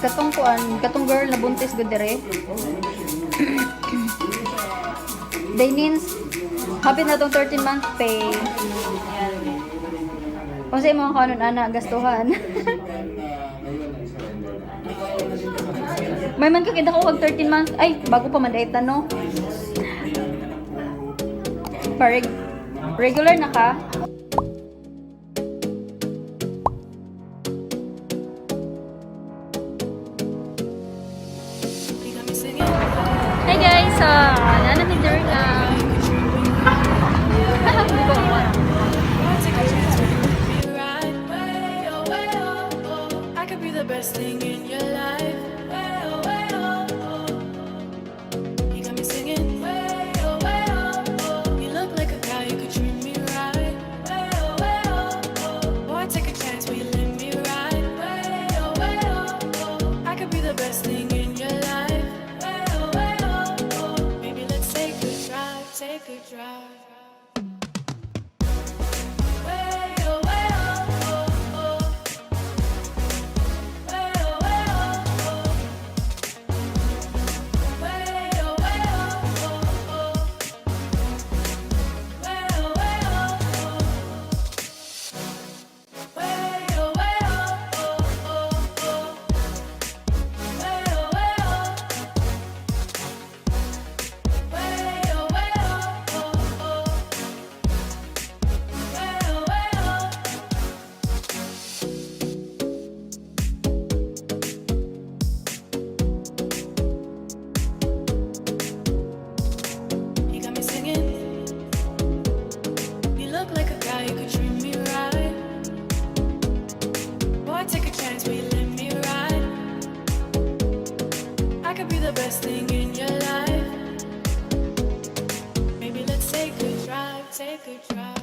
katong girl na buntis gud dire. They means happy na tong 13-month pay. Kung sa mga kanon ana gastuhan. May man ka kita ko kag 13 months. Ay, bago pa man dayta no. Regular na ka. Hi guys, nana mi Durga. I could be the best thing in your life. You got me singing. You look like a guy who could treat me right. Boy, take a chance, will you let me ride? I could be the best thing in your life. Maybe let's take a drive, take a drive. Best thing in your life. Maybe let's take a drive, take a drive.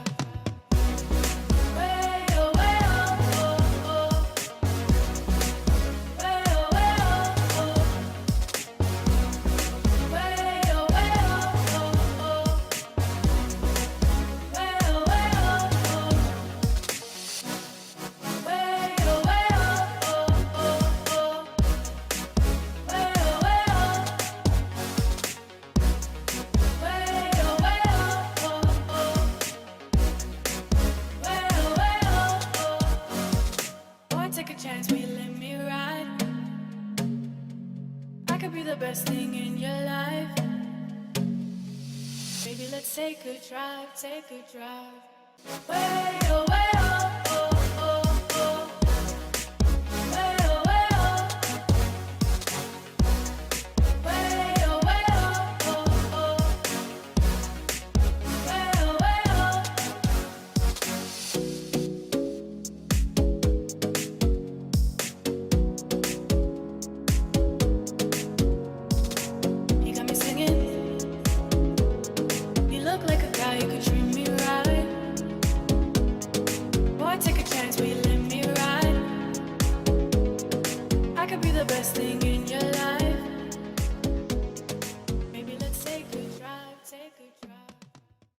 Take a chance, will you let me ride? I could be the best thing in your life. Baby, let's take a drive, take a drive. Way away, oh, oh, oh, oh. Way away, oh. Way away, oh, oh, oh. Way away, oh. Take a chance, will you let me ride? I could be the best thing in